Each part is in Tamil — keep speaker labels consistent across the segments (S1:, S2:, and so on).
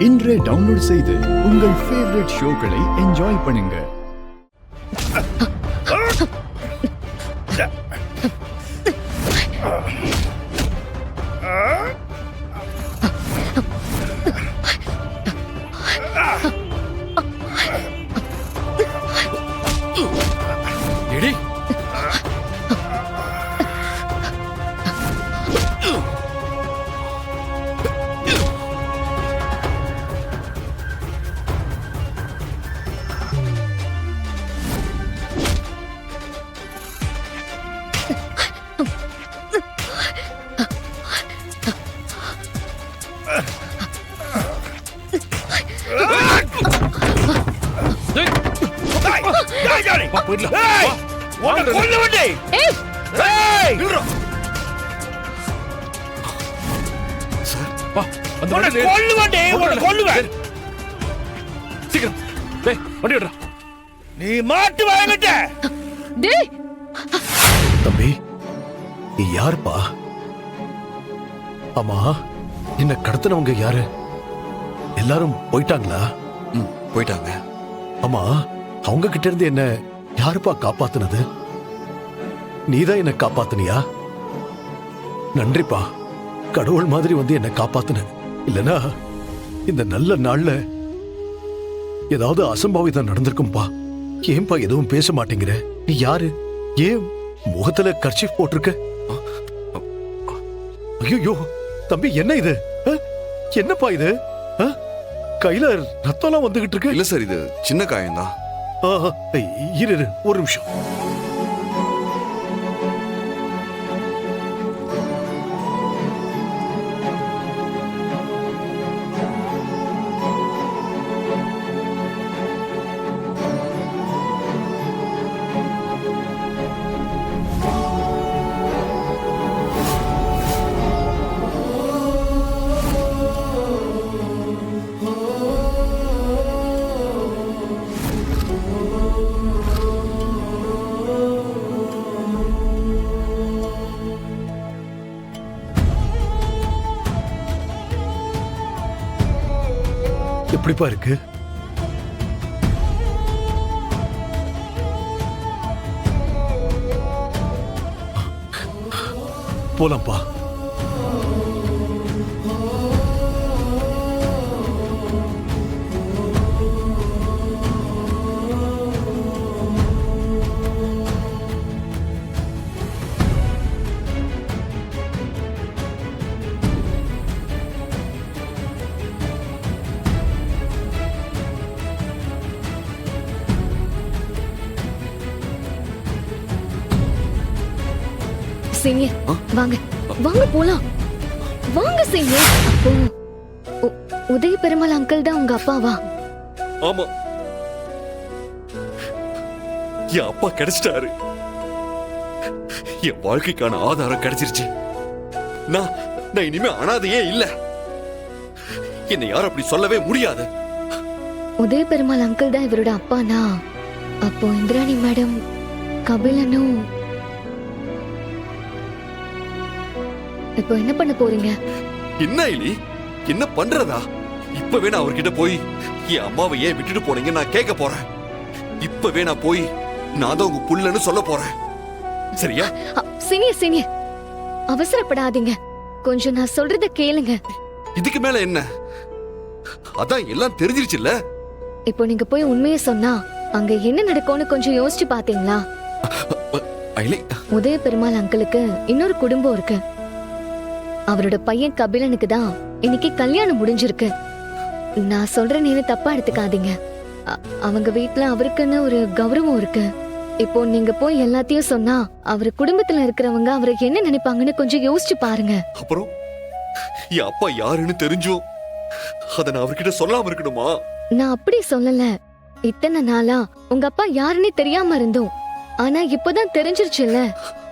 S1: இன்றே டவுன்லோட் செய்து உங்கள் ஃபேவரட் ஷோக்களை என்ஜாய் பண்ணுங்க.
S2: நீ மாட்டு வாங்கிட்ட
S3: தம்பி, நீ யாருப்பா? ஆமா, என்ன கடத்தினவங்க யாரு? எல்லாரும் போயிட்டாங்களா?
S4: போயிட்டாங்க.
S3: ஆமா, அவங்க கிட்ட இருந்து என்ன யாருப்பா காப்பாத்துனது? நீதான் என்ன காப்பாத்துனியா? நன்றிப்பா, கடவுள் மாதிரி வந்து என்ன காப்பாத்துன. இல்லனா இந்த நல்ல நாள்ல ஏதாவது அசம்பாவிதம் நடந்திருக்கும்பா. ஏன்பா எதுவும் பேச மாட்டேங்கிற? நீ யாரு? ஏன் முகத்துல கர்ச்சீஃப் போட்டிருக்க? ஐயோ தம்பி, என்ன இது? என்னப்பா இது? கையில ரத்தம்லாம் வந்துகிட்டு இருக்கு.
S4: இல்ல சார், இது சின்ன காயம்தான்.
S3: இரு ஒரு நிமிஷம். எப்படிப்பா இருக்கு? போலாம்ப்பா.
S5: சீனியர், வாங்க வாங்க போலாம். வாங்க சீனியர். அப்போ உதய பெருமாள் அங்கிள் தான் உங்க அப்பாவா?
S4: ஆமா, என் அப்பா கிடைச்சிட்டாரு. என் வாழ்க்கைக்கான ஆதாரம் கிடைச்சிருச்சு. நான் இனிமே அனாதையே இல்ல. என்னை யாரும் அப்படி சொல்லவே முடியாது.
S5: உதய பெருமாள் அங்கிள் தான் இவரோட அப்பானா, அப்போ இந்திராணி மேடம், கபிலனும் இப்போ என்ன பண்ண போறீங்க?
S4: என்ன இலி, என்ன பண்றதா? இப்பவே நான் அவர்கிட்ட போய் என் அம்மாவை ஏன் விட்டுட்டு போனீங்க நான் கேட்க போறேன். இப்பவே நான் போய் நான் தான் உங்க புள்ளன்னு சொல்ல போறேன். சரியா?
S5: சீனியர் சீனியர், அவசரப்படாதீங்க. கொஞ்சம் நான் சொல்றத கேளுங்க.
S4: இதுக்கு மேல என்ன? அதான் எல்லாம் தெரிஞ்சிருச்சுல்ல.
S5: இப்போ நீங்க போய் உண்மையை சொன்னா அங்க என்ன நடக்கும்னு கொஞ்சம் யோசிச்சு பாத்தீங்களா? உதய பெருமாள் அங்கிளுக்கு இன்னொரு குடும்பம் இருக்கு. அவரோட பையன் கபிலனுக்கு தான் இன்னைக்கு கல்யாணம் முடிஞ்சிருக்கு. நான் சொல்ற நீங்க தப்பா எடுத்துக்காதீங்க. அவங்க வீட்டுல அவருக்குன்னு ஒரு கௌரவம் இருக்கு. இப்போ நீங்க போய் எல்லாத்தையும் சொன்னா அவர் குடும்பத்துல இருக்கிறவங்க அவரை என்ன நினைப்பாங்கன்னு கொஞ்சம் யோசிச்சு பாருங்க.
S4: அப்புறம் என் அப்பா யாருன்னு தெரிஞ்சும் அத நான் அவர்கிட்ட சொல்லாம இருக்கணுமா?
S5: நான் அப்படி சொல்லல. இத்தனை நாளா உங்க அப்பா யாருன்னு தெரியாம இருந்தோம். ஆனா இப்பதான் தெரிஞ்சிருச்சுல்ல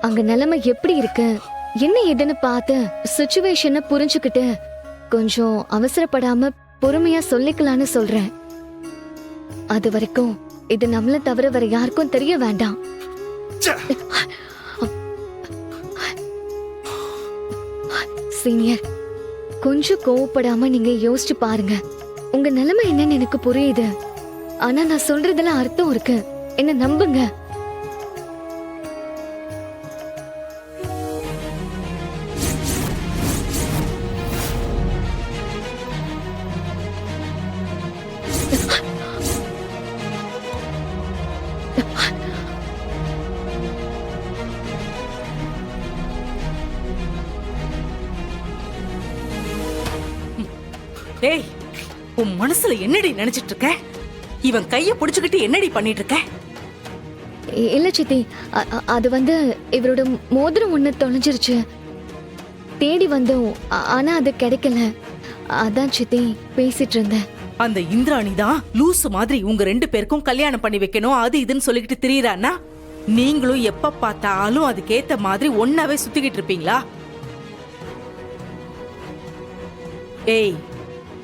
S5: அங்க நிலைமை எப்படி இருக்கு, என்ன ஏதுன்னு பார்த்து சிச்சுவேஷனை புரிஞ்சுக்கிட்டு கொஞ்சம் அவசரப்படாம பொறுமையா சொல்லிக்கலான்னு சொல்றேன். அது வரைக்கும் இது நம்மள தவிர வேற யாருக்கும் தெரிய வேண்டாம். சீனியர், கொஞ்சம் கோவப்படாம நீங்க யோசிச்சு பாருங்க. உங்க நிலைமை என்னன்னு எனக்கு புரியுது. ஆனா நான் சொல்றதுல அர்த்தம் இருக்கு. என்ன நம்புங்க.
S6: டேய், உன் மனசுல என்னடி நினைச்சிட்டு இருக்க? இவன் கைய புடிச்சுக்கிட்டு என்னடி பண்ணிட்டு இருக்க?
S5: இல்ல சித்தி, அது வந்து இவரோட மோதிரம் ஒண்ணு தொலைஞ்சிருச்சு. தேடி வந்தோம், ஆனா அது கிடைக்கல. அதான் சித்தி பேசிட்டு இருந்தேன்.
S6: அந்த இந்திராணி தான் லூசு மாதிரி உங்க 2 பேருக்கும் கல்யாணம் பண்ணி வைக்கணும் அது இதுன்னு சொல்லிக்கிட்டு திரியறானா? நீங்களும் எப்ப பார்த்தாலும் அதுக்கேத்த மாதிரி ஒன்னாவே சுத்திக்கிட்டு இருப்பீங்களா? ஏய்,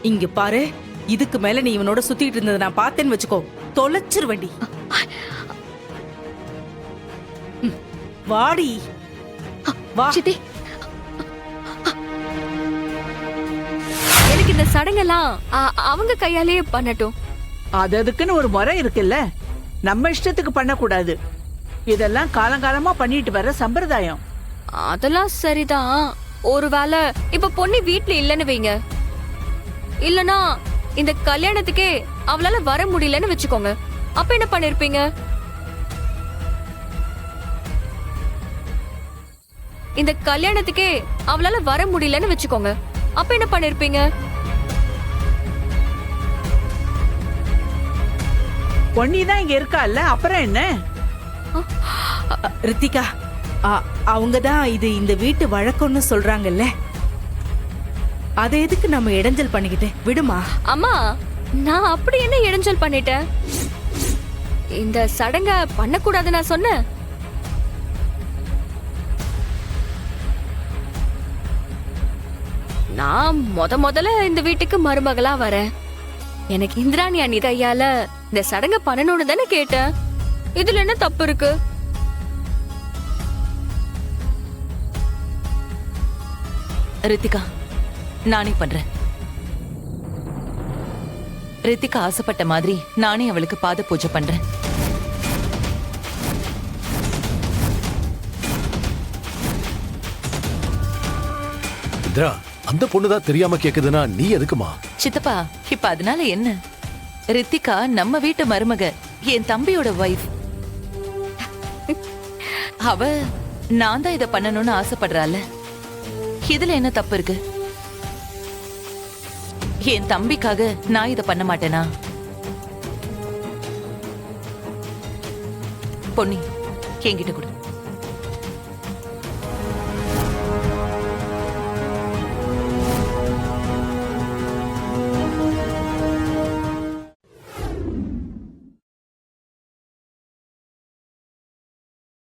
S6: இங்க பாரு, இதுக்கு மேல நீ இவனோட சுத்திட்டு இருந்ததை நான் பார்த்தேன்னு வச்சுக்கோ, தொலைச்சிருவண்டி. வாடி வா.
S5: சித்தி,
S7: எனக்கு இந்த சடங்கெல்லாம் அவங்க கையாலேயே பண்ணட்டும்.
S8: அதுக்குன்னு ஒரு முறை இருக்குல்ல, நம்ம இஷ்டத்துக்கு பண்ணக்கூடாது. இதெல்லாம் காலங்காலமா பண்ணிட்டு வர சம்பிரதாயம்.
S7: அதெல்லாம் சரிதான். ஒருவேளை இப்ப பொண்ணு வீட்ல இல்லன்னு வைங்க, இல்லனா இந்த கல்யாணத்துக்கே அவளால வர முடியலன்னு வச்சுக்கோங்க, அப்ப என்ன பண்ணிருப்பீங்க? இந்த கல்யாணத்துக்கே அவளால வர முடியலன்னு வச்சுக்கோங்க, அப்ப என்ன பண்ணிருப்பீங்க?
S8: பொன்னிதான் இங்க இருக்கால்ல, அப்புறம் என்ன?
S6: ரித்திகா, அவங்க தான் இது இந்த வீட்டு வழக்கம்னு சொல்றாங்கல்ல, அதை எதுக்கு நம்ம இடைஞ்சல் பண்ணிக்கிட்டு விடுமா?
S7: அம்மா, நான் அப்படி என்ன இடைஞ்சல் பண்ணிட்டேன்? இந்த சடங்க பண்ணக்கூடாது நான் சொன்னேன். நான் முதல்ல இந்த வீட்டுக்கு மருமகளா வரேன். எனக்கு இந்திராணி அண்ணி கையால இந்த சடங்க பண்ணணும்னு தானே கேட்டேன். இதுல என்ன தப்பு இருக்கு?
S9: ரித்திகா, நானே பண்றேன். ரித்திகா ஆசைப்பட்ட மாதிரி நானே அவளுக்கு பாத பூஜை பண்றேன்.
S3: இந்திரா, அந்த பொண்ணுதான் தெரியாம கேக்குதுன்னா நீ எதுக்குமா?
S9: சித்தப்பா, இப்ப அதனால என்ன? ரித்திகா நம்ம வீட்டு மருமக, என் தம்பியோட வைஃப். அவ நான் தான் இத பண்ணணும்னு ஆசைப்படுறாள். இதுல என்ன தப்பு இருக்கு? என் தம்பிக்காக நான் இத பண்ண மாட்டேனா? பொன்னி, என்கிட்ட கொடு.